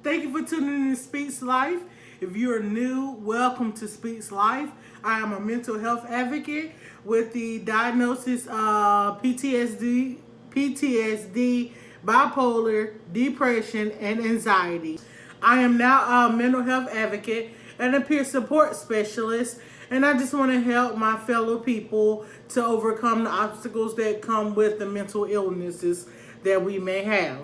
Thank you for tuning in to Speaks Life. If you are new, welcome to Speaks Life. I am a mental health advocate with the diagnosis of PTSD, bipolar, depression, and anxiety. I am now a mental health advocate and a peer support specialist, and I just want to help my fellow people to overcome the obstacles that come with the mental illnesses that we may have.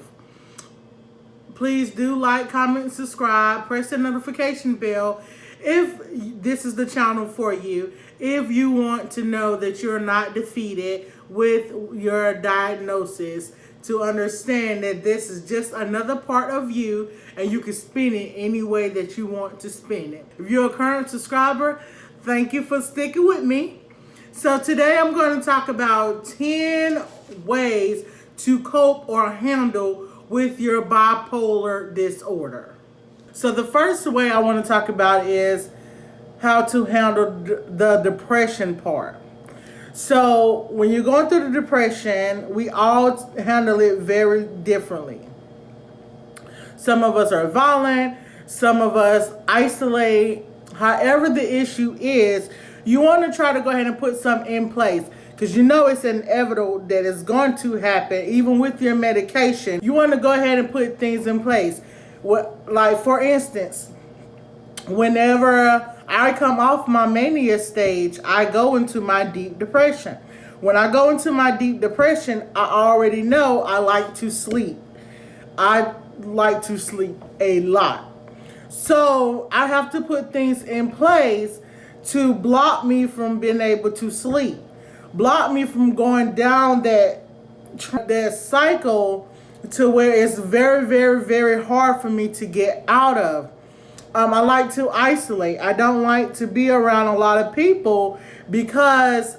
Please do like, comment, subscribe, press the notification bell if this is the channel for you. If you want to know that you're not defeated with your diagnosis, to understand that this is just another part of you and you can spin it any way that you want to spin it. If you're a current subscriber, thank you for sticking with me. So today I'm going to talk about 10 ways to cope or handle with your bipolar disorder. So the first way I want to talk about is how to handle the depression part. So when you're going through the depression, we all handle it very differently. Some of us are violent, some of us isolate. However the issue is, you want to try to go ahead and put something in place, because you know it's inevitable that it's going to happen. Even with your medication, you want to go ahead and put things in place. Like for instance, whenever I come off my mania stage, I go into my deep depression. When I go into my deep depression, I already know I like to sleep. I like to sleep a lot. So I have to put things in place to block me from being able to sleep. Block me from going down that cycle to where it's very, very, very hard for me to get out of. I like to isolate. I don't like to be around a lot of people because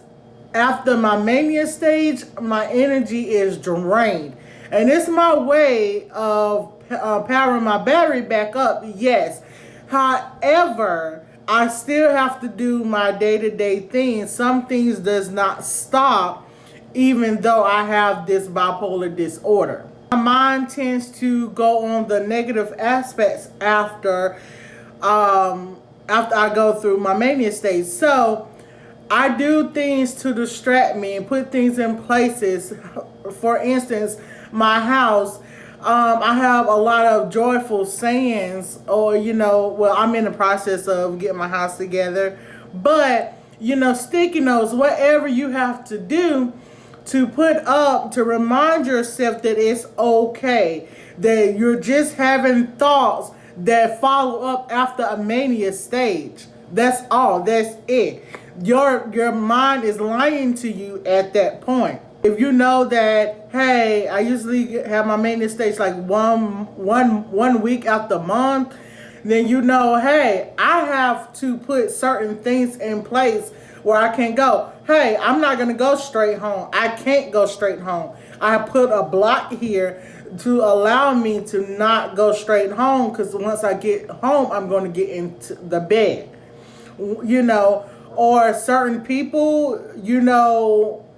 after my mania stage, my energy is drained. And it's my way of powering my battery back up, yes. However, I still have to do my day-to-day things. Some things does not stop even though I have this bipolar disorder. My mind tends to go on the negative aspects after I go through my mania stage. So I do things to distract me and put things in places. For instance, my house, I have a lot of joyful sayings, or, I'm in the process of getting my house together. But, sticky notes, whatever you have to do to put up to remind yourself that it's okay, that you're just having thoughts that follow up after a mania stage. That's all. That's it. Your mind is lying to you at that point. If you know that, hey, I usually have my mania stage like one week out the month, then you know, hey, I have to put certain things in place where I can go. Hey, I'm not going to go straight home. I can't go straight home. I put a block here to allow me to not go straight home, because once I get home, I'm going to get into the bed. Or certain people,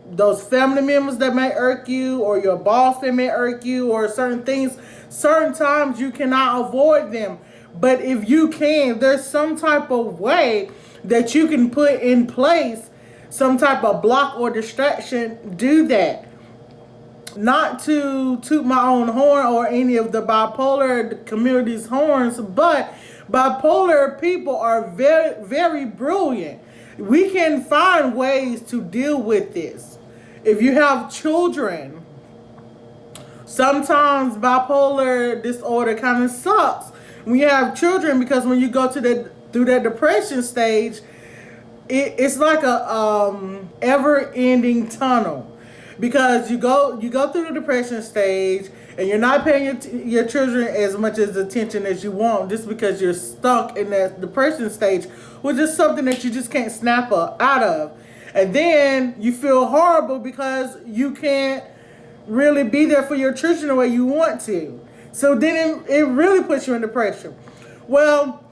those family members that may irk you, or your boss that may irk you, or certain things, certain times you cannot avoid them. But if you can, there's some type of way that you can put in place, some type of block or distraction. Do that. Not to toot my own horn or any of the bipolar community's horns, but bipolar people are very, very brilliant. We can find ways to deal with this. If you have children, sometimes bipolar disorder kind of sucks when you have children, because when you go through that depression stage, it's like a ever-ending tunnel, because you go through the depression stage and you're not paying your children as much as attention as you want, just because you're stuck in that depression stage, which is something that you just can't snap out of. And then you feel horrible because you can't really be there for your children the way you want to. So then it really puts you in depression. Well,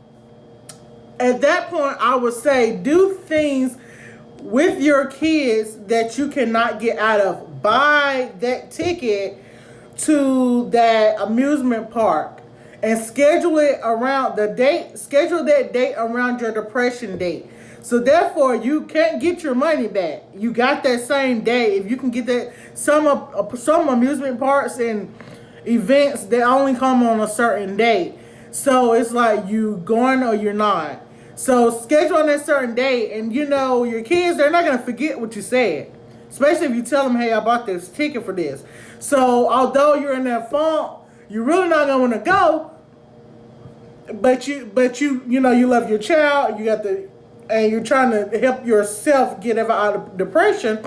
at that point, I would say do things with your kids that you cannot get out of. Buy that ticket to that amusement park and schedule it around the date. Schedule that date around your depression date. So therefore, you can't get your money back. You got that same day. If you can get that, some amusement parks and events, they only come on a certain date. So it's like you going or you're not. So schedule on that certain date, and you know your kids, they're not gonna forget what you said. Especially if you tell them, hey, I bought this ticket for this. So although you're in that funk, you're really not gonna want to go. But you know you love your child. You got the, and you're trying to help yourself get out of depression.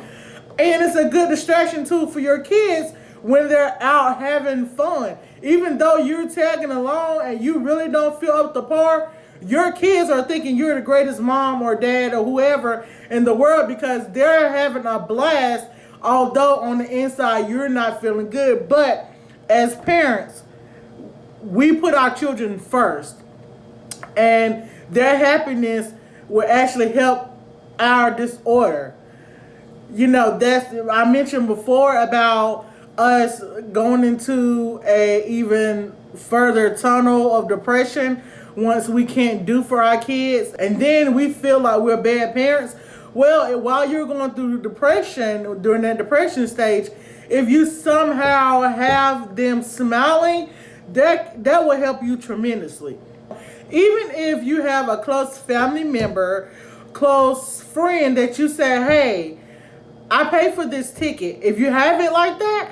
And it's a good distraction tool for your kids when they're out having fun. Even though you're tagging along and you really don't feel up to par, your kids are thinking you're the greatest mom or dad or whoever in the world because they're having a blast, although on the inside you're not feeling good. But as parents, we put our children first, and their happiness will actually help our disorder. You know, that's, I mentioned before about us going into a even further tunnel of depression once we can't do for our kids, and then we feel like we're bad parents. Well, while you're going through depression, during that depression stage, if you somehow have them smiling, that will help you tremendously. Even if you have a close family member, close friend that you say, hey, I pay for this ticket. If you have it like that,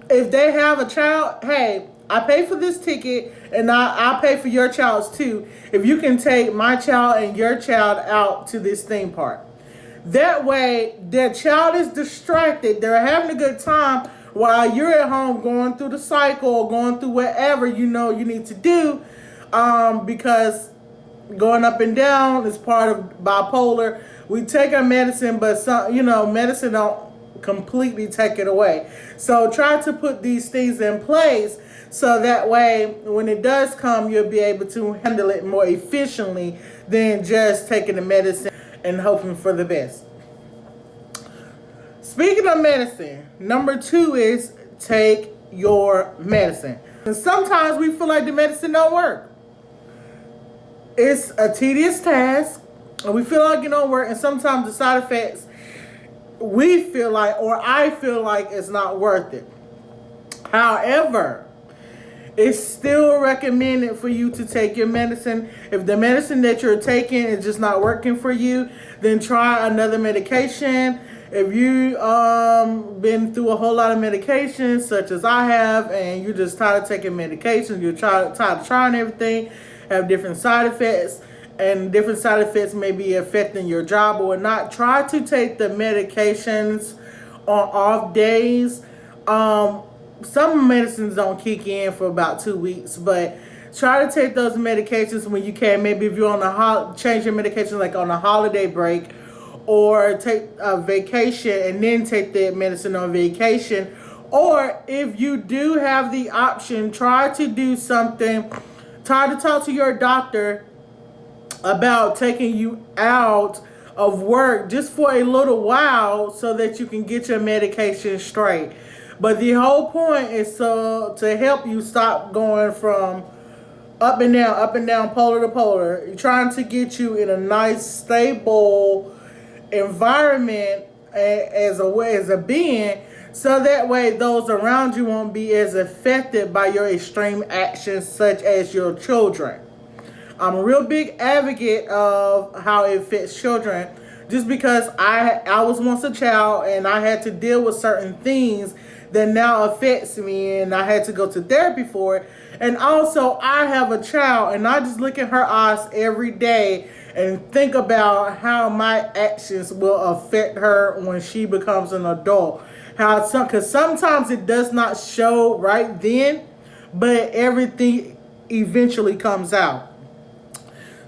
if they have a child, hey, I pay for this ticket, and I'll pay for your child's too. If you can take my child and your child out to this theme park. That way, their child is distracted. They're having a good time while you're at home going through the cycle or going through whatever you know you need to do. Because going up and down is part of bipolar. We take our medicine, but some, you know, medicine don't completely take it away. So try to put these things in place so that way when it does come, you'll be able to handle it more efficiently than just taking the medicine and hoping for the best. Speaking of medicine, number 2 is take your medicine. And sometimes we feel like the medicine don't work. It's a tedious task, and we feel like it don't work, and sometimes the side effects, we feel like, or I feel like, it's not worth it. However, it's still recommended for you to take your medicine. If the medicine that you're taking is just not working for you, then try another medication. If you been through a whole lot of medications, such as I have, and you're just tired of taking medications, you're tired of trying everything, have different side effects, and different side effects may be affecting your job or not, try to take the medications on off days. Some medicines don't kick in for about 2 weeks, but try to take those medications when you can. Maybe if you're on change your medication like on a holiday break, or take a vacation and then take that medicine on vacation. Or if you do have the option, try to do something. Try to talk to your doctor about taking you out of work just for a little while so that you can get your medication straight. But the whole point is to help you stop going from up and down, polar to polar. You're trying to get you in a nice, stable environment as a being, so that way those around you won't be as affected by your extreme actions, such as your children. I'm a real big advocate of how it affects children, just because I was once a child and I had to deal with certain things that now affects me, and I had to go to therapy for it. And also I have a child, and I just look at her eyes every day and think about how my actions will affect her when she becomes an adult. Because sometimes it does not show right then, but everything eventually comes out.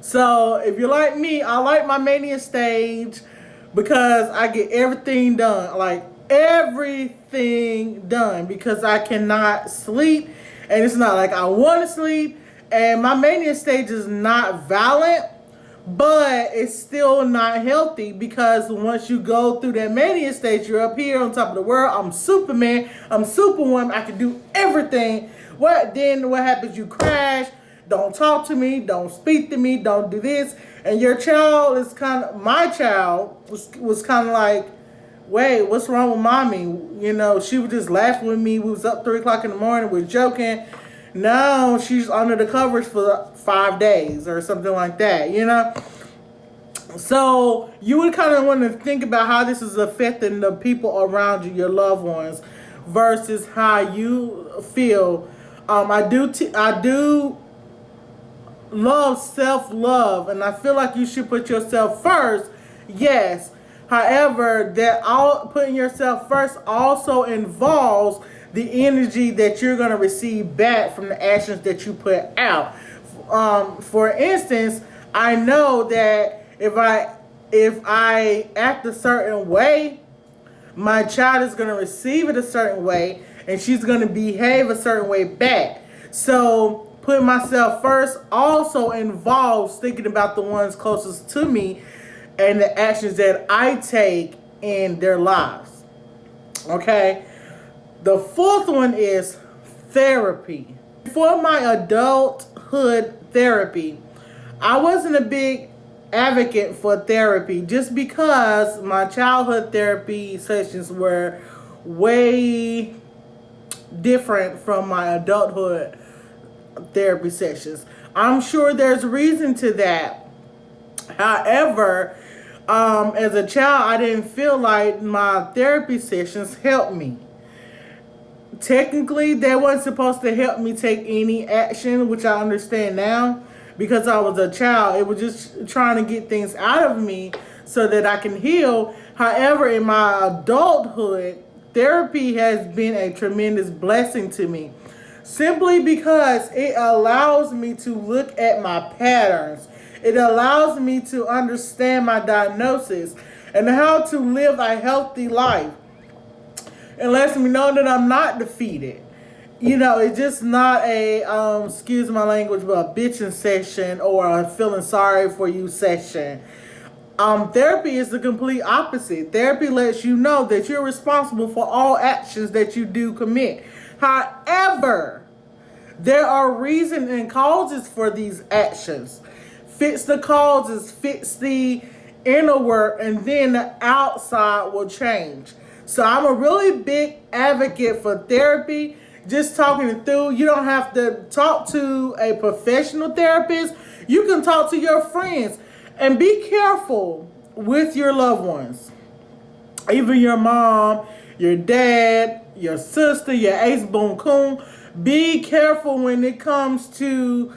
So if you're like me, I like my mania stage because I get everything done. Like everything done, because I cannot sleep, and it's not like I want to sleep. And my mania stage is not violent, but it's still not healthy, because once you go through that mania stage, you're up here on top of the world. I'm Superman. I'm Superwoman. I can do everything. What happens? You crash, don't talk to me, don't speak to me, don't do this. And your child is my child was kind of like, wait, what's wrong with mommy? You know, she was just laughing with me. We was up 3 o'clock in the morning, we were joking. Now she's under the covers for 5 days or something like that, you know? So you would kind of want to think about how this is affecting the people around you, your loved ones, versus how you feel. I do love self-love, and I feel like you should put yourself first. Yes. However, putting yourself first also involves the energy that you're going to receive back from the actions that you put out. For instance, I know that if I act a certain way, my child is going to receive it a certain way, and she's going to behave a certain way back. So putting myself first also involves thinking about the ones closest to me and the actions that I take in their lives. Okay? The fourth one is therapy. Before my adulthood therapy, I wasn't a big advocate for therapy just because my childhood therapy sessions were way different from my adulthood therapy sessions. I'm sure there's reason to that. However, as a child, I didn't feel like my therapy sessions helped me. Technically, they weren't supposed to help me take any action, which I understand now. Because I was a child, it was just trying to get things out of me so that I can heal. However, in my adulthood, therapy has been a tremendous blessing to me. Simply because it allows me to look at my patterns. It allows me to understand my diagnosis and how to live a healthy life. It lets me know that I'm not defeated. You know, it's just not a, excuse my language, but a bitching session or a feeling sorry for you session. Therapy is the complete opposite. Therapy lets you know that you're responsible for all actions that you do commit. However, there are reasons and causes for these actions. Fix the causes, fix the inner work, and then the outside will change. So I'm a really big advocate for therapy. Just talking it through. You don't have to talk to a professional therapist. You can talk to your friends. And be careful with your loved ones. Even your mom, your dad, your sister, your ace boon coon. Be careful when it comes to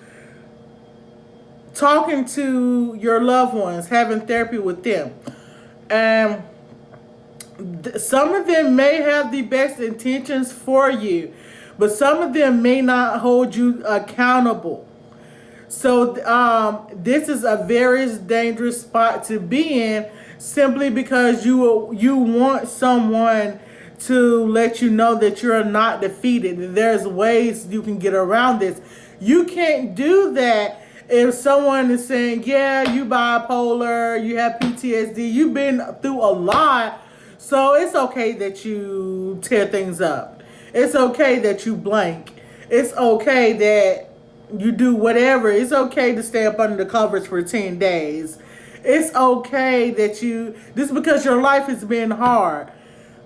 talking to your loved ones, having therapy with them. And some of them may have the best intentions for you, but some of them may not hold you accountable. So this is a very dangerous spot to be in, simply because you want someone to let you know that you're not defeated. There's ways you can get around this. You can't do that if someone is saying, yeah, you bipolar, you have PTSD, you've been through a lot, so it's okay that you tear things up. It's okay that you blank. It's okay that you do whatever. It's okay to stay up under the covers for 10 days. It's okay that this is because your life has been hard.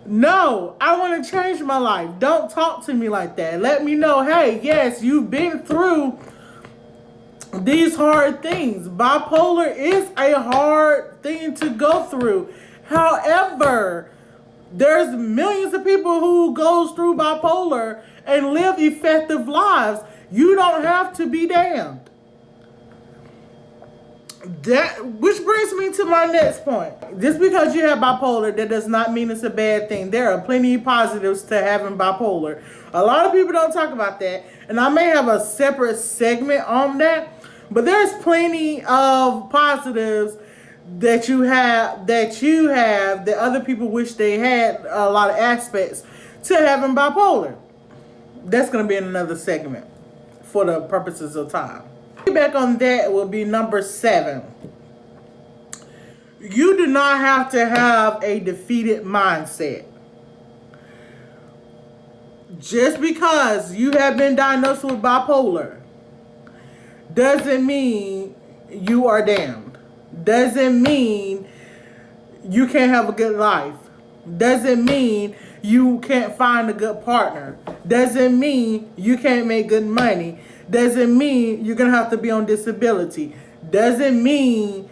No, I want to change my life. Don't talk to me like that. Let me know, hey, yes, you've been through these hard things. Bipolar is a hard thing to go through. However, there's millions of people who goes through bipolar and live effective lives. You don't have to be damned. Which brings me to my next point. Just because you have bipolar, that does not mean it's a bad thing. There are plenty of positives to having bipolar. A lot of people don't talk about that, and I may have a separate segment on that, but there's plenty of positives that you have that other people wish they had. A lot of aspects to having bipolar. That's going to be in another segment for the purposes of time. Back on that will be number 7. You do not have to have a defeated mindset. Just because you have been diagnosed with bipolar doesn't mean you are damned. Doesn't mean you can't have a good life. Doesn't mean you can't find a good partner. Doesn't mean you can't make good money. Doesn't mean you're going to have to be on disability. Doesn't mean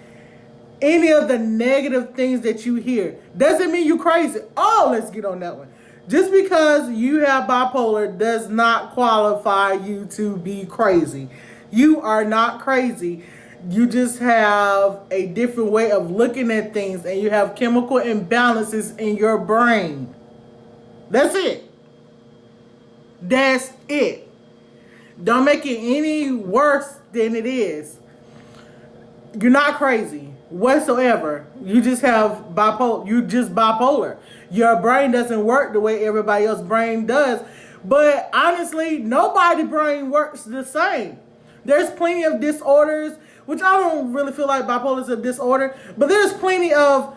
any of the negative things that you hear. Doesn't mean you crazy. Oh, let's get on that one. Just because you have bipolar does not qualify you to be crazy. You are not crazy. You just have a different way of looking at things, and you have chemical imbalances in your brain. That's it. That's it. Don't make it any worse than it is. You're not crazy whatsoever. You just have bipolar. You just bipolar. Your brain doesn't work the way everybody else's brain does. But honestly, nobody's brain works the same. There's plenty of disorders, which I don't really feel like bipolar is a disorder, but there's plenty of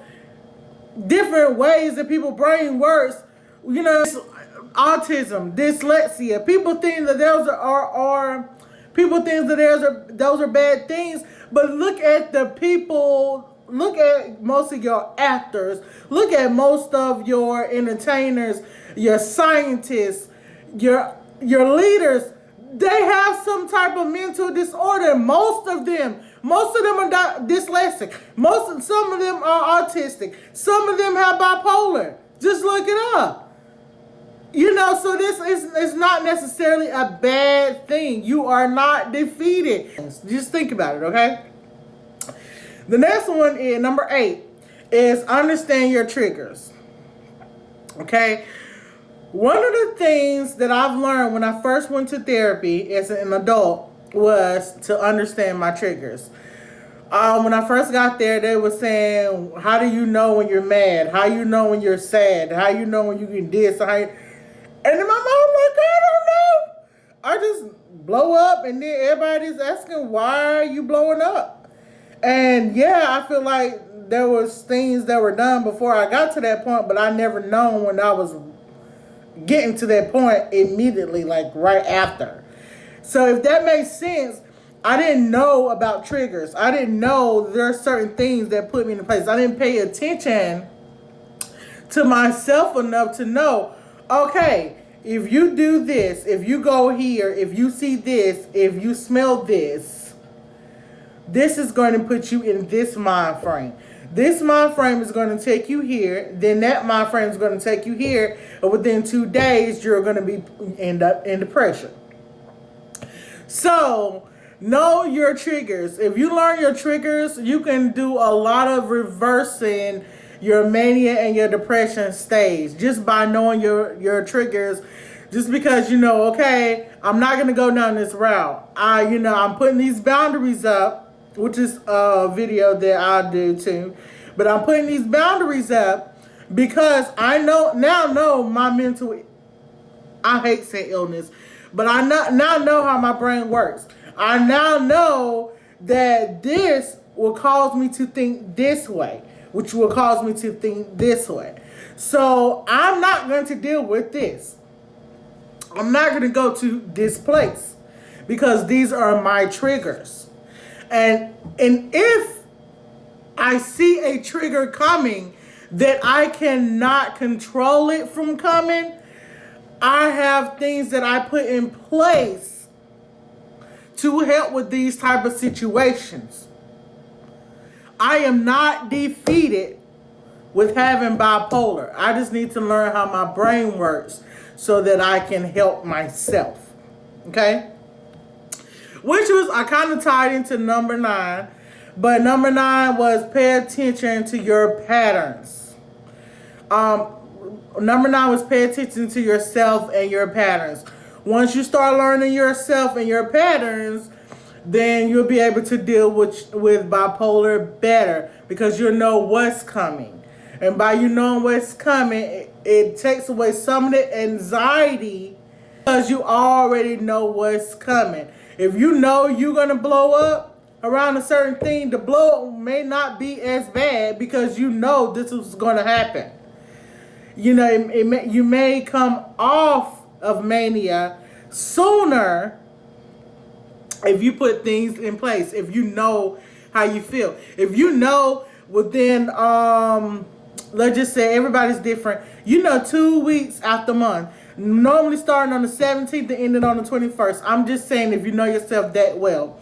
different ways that people's brain works. You know, autism, dyslexia. People think that those are people think that those are bad things, but look at the people. Look at most of your actors. Look at most of your entertainers, your scientists, your leaders. They have some type of mental disorder. Most of them are dyslexic. Some of them are autistic. Some of them have bipolar. Just look it up. You know, so this is not necessarily a bad thing. You are not defeated. Just think about it, okay? The next one is number 8 is understand your triggers. Okay? One of the things that I've learned when I first went to therapy as an adult was to understand my triggers. When I first got there, they were saying, how do you know when you're mad? How you know when you're sad? How you know when you get this? And in my mom like, I don't know. I just blow up, and then everybody's asking, why are you blowing up? And yeah, I feel like there was things that were done before I got to that point, but I never known when I was getting to that point immediately, like right after. So if that makes sense, I didn't know about triggers. I didn't know there are certain things that put me in place. I didn't pay attention to myself enough to know, okay, if you do this, if you go here, if you see this, if you smell this, this is going to put you in this mind frame. This mind frame is going to take you here. Then that mind frame is going to take you here. And within 2 days, you're going to end up in depression. So, know your triggers. If you learn your triggers, you can do a lot of reversing your mania and your depression stage just by knowing your triggers. Just because you know, okay, I'm not going to go down this route. I'm putting these boundaries up, which is a video that I do too. But I'm putting these boundaries up because I now know my mental, I hate saying illness, but I now know how my brain works. I now know that this will cause me to think this way, which will cause me to think this way. So I'm not going to deal with this. I'm not going to go to this place because these are my triggers. And if I see a trigger coming that I cannot control it from coming, I have things that I put in place to help with these type of situations. I am not defeated with having bipolar. I just need to learn how my brain works so that I can help myself. Okay? Which was, I kind of tied into number 9. But number 9 was pay attention to your patterns. Number 9 was pay attention to yourself and your patterns. Once you start learning yourself and your patterns, then you'll be able to deal with bipolar better because you'll know what's coming. And by you knowing what's coming, it takes away some of the anxiety because you already know what's coming. If you know you're going to blow up around a certain thing, the blow up may not be as bad because you know this is going to happen. You know, you may come off of mania sooner if you put things in place, if you know how you feel. If you know within, let's just say everybody's different. 2 weeks out the month. Normally starting on the 17th and ending on the 21st. I'm just saying if you know yourself that well.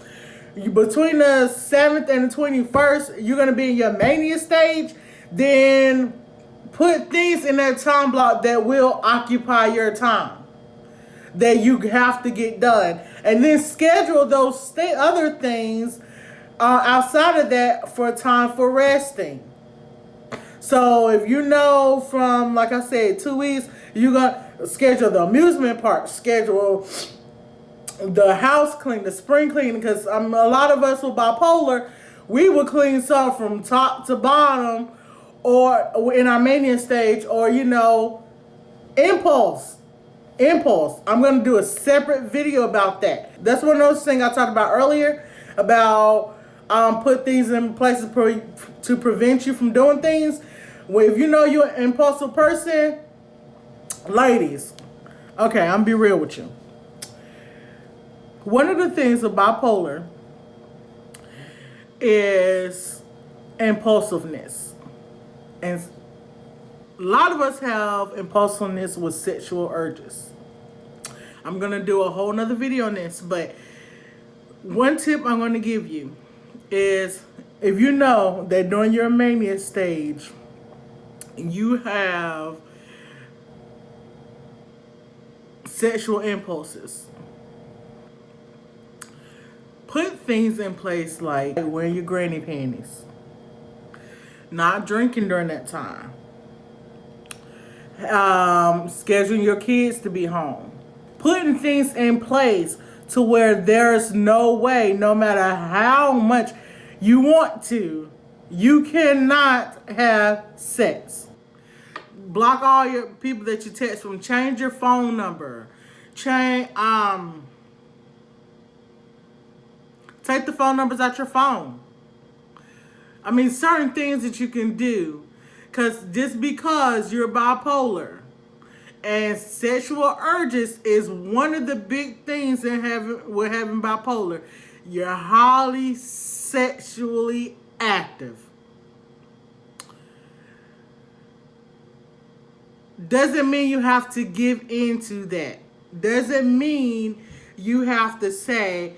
Between the 7th and the 21st, you're going to be in your mania stage. Then put things in that time block that will occupy your time, that you have to get done. And then schedule those other things outside of that for time for resting. So if you know from, like I said, 2 weeks, you're going to schedule the amusement park, schedule the house clean, the spring cleaning, because a lot of us with bipolar, we would clean stuff from top to bottom, or in our mania stage, or impulse. I'm going to do a separate video about that. That's one of those things I talked about earlier about put things in places to prevent you from doing things. Well, if you know you're an impulsive person, ladies, okay, I'm gonna be real with you. One of the things of bipolar is impulsiveness. And a lot of us have impulsiveness with sexual urges. I'm going to do a whole nother video on this, but one tip I'm going to give you is if you know that during your mania stage, you have sexual impulses, put things in place like wearing your granny panties, not drinking during that time, scheduling your kids to be home, putting things in place to where there's no way, no matter how much you want to, you cannot have sex. Block all your people that you text from. Change your phone number. Take the phone numbers out your phone. I mean, certain things that you can do, just because you're bipolar and sexual urges is one of the big things in having bipolar. You're highly sexually active. Doesn't mean you have to give into that. Doesn't mean you have to say,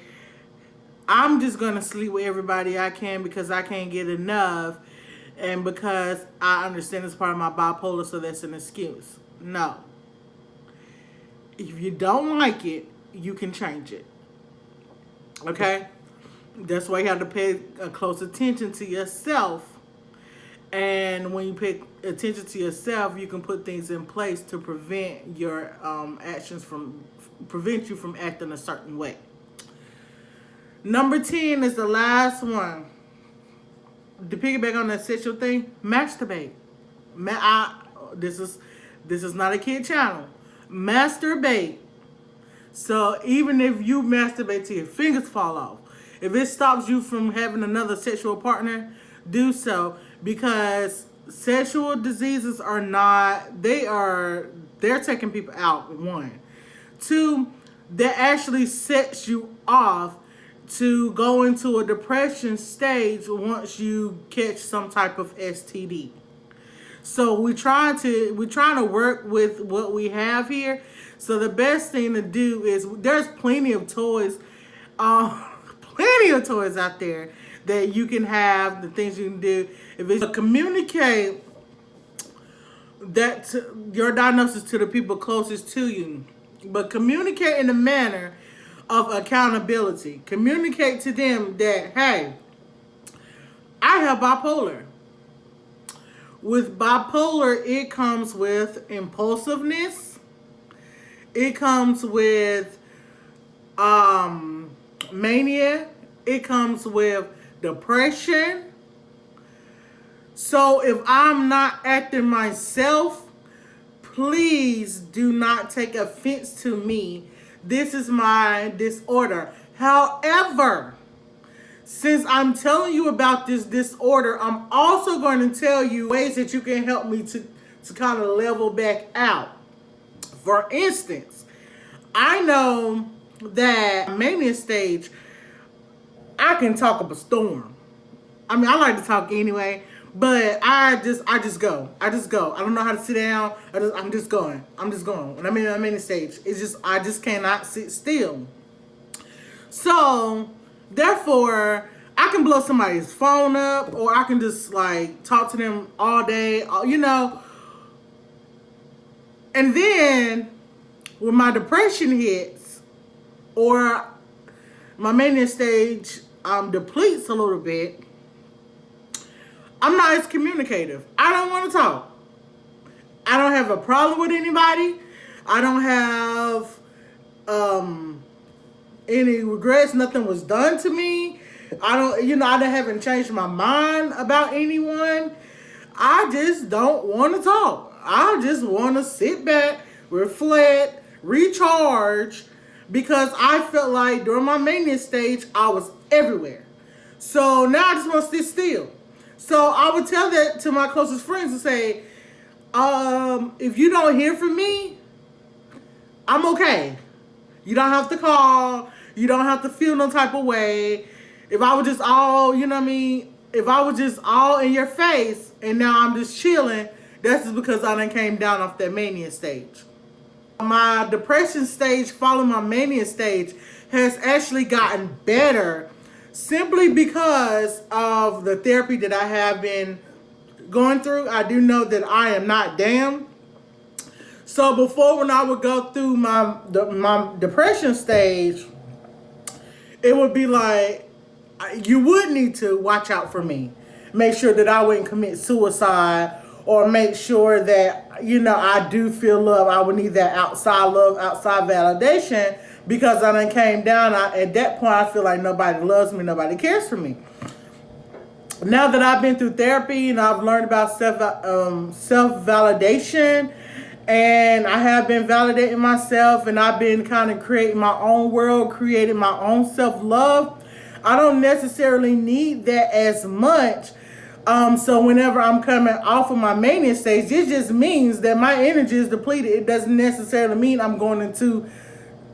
I'm just going to sleep with everybody I can because I can't get enough and because I understand it's part of my bipolar, so that's an excuse. No. If you don't like it, you can change it. Okay? That's why you have to pay a close attention to yourself. And when you pay attention to yourself, you can put things in place to prevent your prevent you from acting a certain way. Number 10 is the last one. To piggyback on that sexual thing, masturbate. This is not a kid channel. Masturbate. So even if you masturbate till your fingers fall off, if it stops you from having another sexual partner, do so, because sexual diseases they're taking people out, 1. 2, that actually sets you off to go into a depression stage once you catch some type of STD. So we're trying to work with what we have here. So the best thing to do is, there's plenty of toys out there that you can have, the things you can do. If it's communicate your diagnosis to the people closest to you, but communicate in a manner of accountability. Communicate to them that, hey, I have bipolar. With bipolar, it comes with impulsiveness. It comes with mania. It comes with depression. So if I'm not acting myself, please do not take offense to me. This is my disorder. However, since I'm telling you about this disorder, I'm also going to tell you ways that you can help me to kind of level back out. For instance, I know that mania stage, I can talk up a storm. I mean, I like to talk anyway, but I just go. I just go. I don't know how to sit down. I'm just going. I'm just going. When I'm in a mania stage, it's just I just cannot sit still. So, therefore, I can blow somebody's phone up, or I can just like talk to them all day, And then when my depression hits, or my mania stage depletes a little bit, I'm not as communicative. I don't want to talk. I don't have a problem with anybody. I don't have any regrets. Nothing was done to me. I haven't changed my mind about anyone. I just don't want to talk. I just want to sit back, reflect, recharge, because I felt like during my mania stage, I was everywhere. So now I just want to sit still. So I would tell that to my closest friends and say, if you don't hear from me, I'm okay. You don't have to call. You don't have to feel no type of way. If I was just all, if I was just all in your face and now I'm just chilling, that's just because I done came down off that mania stage. My depression stage following my mania stage has actually gotten better simply because of the therapy that I have been going through. I do know that I am not damned. So before, when I would go through my depression stage, it would be like, you would need to watch out for me. Make sure that I wouldn't commit suicide, or make sure that, I do feel love. I would need that outside love, outside validation, because I done came down. At that point, I feel like nobody loves me, nobody cares for me. Now that I've been through therapy and I've learned about self-validation, and I have been validating myself, and I've been kind of creating my own world, creating my own self-love, I don't necessarily need that as much. So whenever I'm coming off of my mania stage, it just means that my energy is depleted. It doesn't necessarily mean I'm going into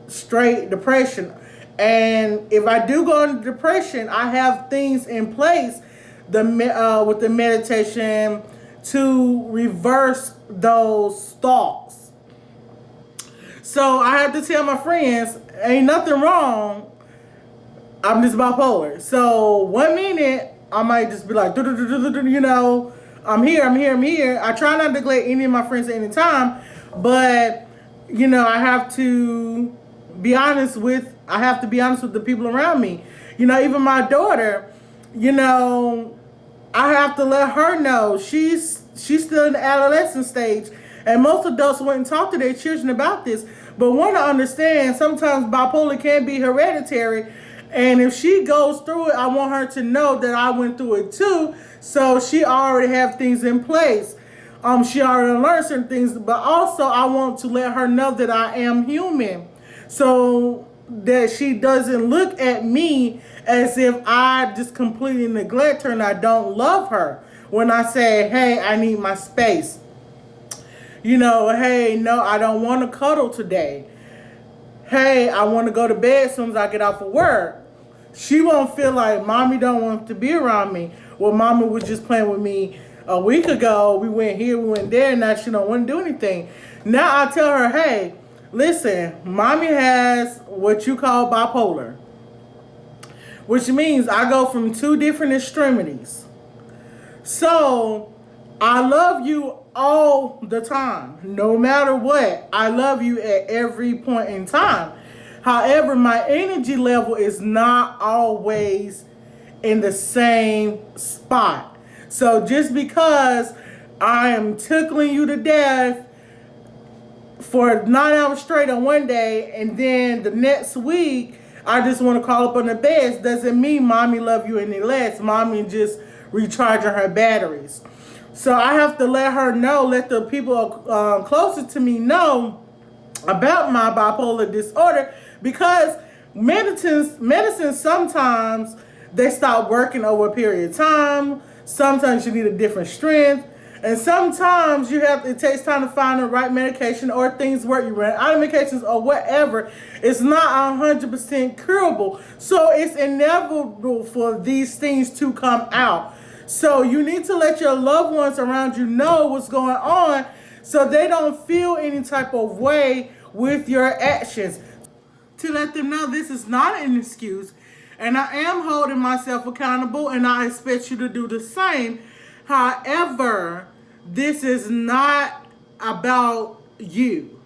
straight depression. And if I do go into depression, I have things in place with the meditation to reverse those thoughts. So I have to tell my friends, ain't nothing wrong. I'm just bipolar. So 1 minute, I might just be like, I'm here. I try not to neglect any of my friends at any time, but, I have to be honest with the people around me. Even my daughter, I have to let her know she's still in the adolescent stage, and most adults wouldn't talk to their children about this, but want to understand sometimes bipolar can be hereditary. And if she goes through it, I want her to know that I went through it too. So she already have things in place. She already learned certain things, but also I want to let her know that I am human, so that she doesn't look at me as if I just completely neglect her and I don't love her. When I say, hey, I need my space. Hey, no, I don't want to cuddle today. Hey, I want to go to bed as soon as I get off of work. She won't feel like mommy don't want to be around me. Well, mommy was just playing with me a week ago. We went here, we went there, now she don't want to do anything. Now I tell her, hey, listen, mommy has what you call bipolar, which means I go from 2 different extremities. So I love you all the time, no matter what. I love you at every point in time. However, my energy level is not always in the same spot. So just because I am tickling you to death for 9 hours straight on one day, and then the next week I just want to call up on the beds, doesn't mean mommy love you any less. Mommy just recharging her batteries. So I have to let her know, let the people closer to me know about my bipolar disorder, because medicine sometimes they stop working over a period of time. Sometimes you need a different strength. And sometimes it takes time to find the right medication, or things work. You run out of medications or whatever. It's not 100% curable. So it's inevitable for these things to come out. So you need to let your loved ones around you know what's going on, so they don't feel any type of way with your actions. To let them know this is not an excuse, and I am holding myself accountable, and I expect you to do the same. However, this is not about you.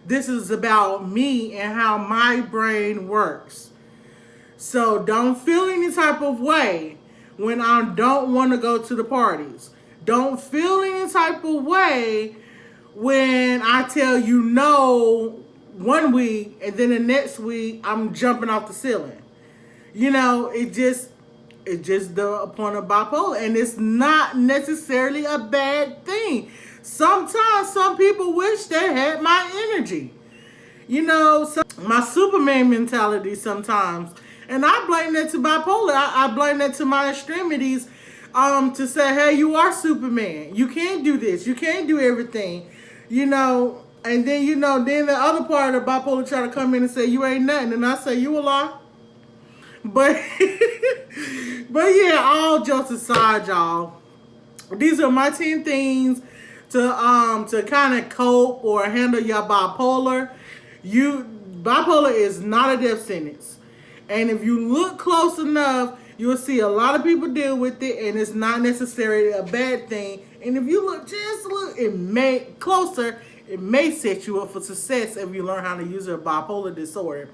This is about me and how my brain works. So don't feel any type of way when I don't want to go to the parties. Don't feel any type of way when I tell you no one week and then the next week I'm jumping off the ceiling. You know, it's just the point of bipolar, and it's not necessarily a bad thing. Sometimes some people wish they had my energy. You know, my Superman mentality sometimes. And I blame that to bipolar. I blame that to my extremities, to say, hey, you are Superman. You can't do this. You can't do everything. You know, and then, then the other part of bipolar try to come in and say, you ain't nothing. And I say, you a lie. But, but yeah, all jokes aside, y'all, these are my 10 things to kind of cope or handle your bipolar. Bipolar is not a death sentence. And if you look close enough, you'll see a lot of people deal with it, and it's not necessarily a bad thing. And if you look just a little, it may set you up for success if you learn how to use your bipolar disorder.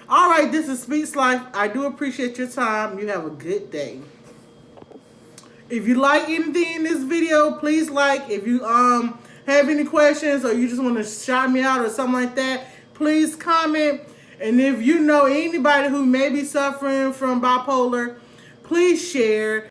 All right, this is Speaks Life. I do appreciate your time. You have a good day. If you like anything in this video, please like. If you have any questions, or you just want to shout me out or something like that, please comment. And if you know anybody who may be suffering from bipolar, please share.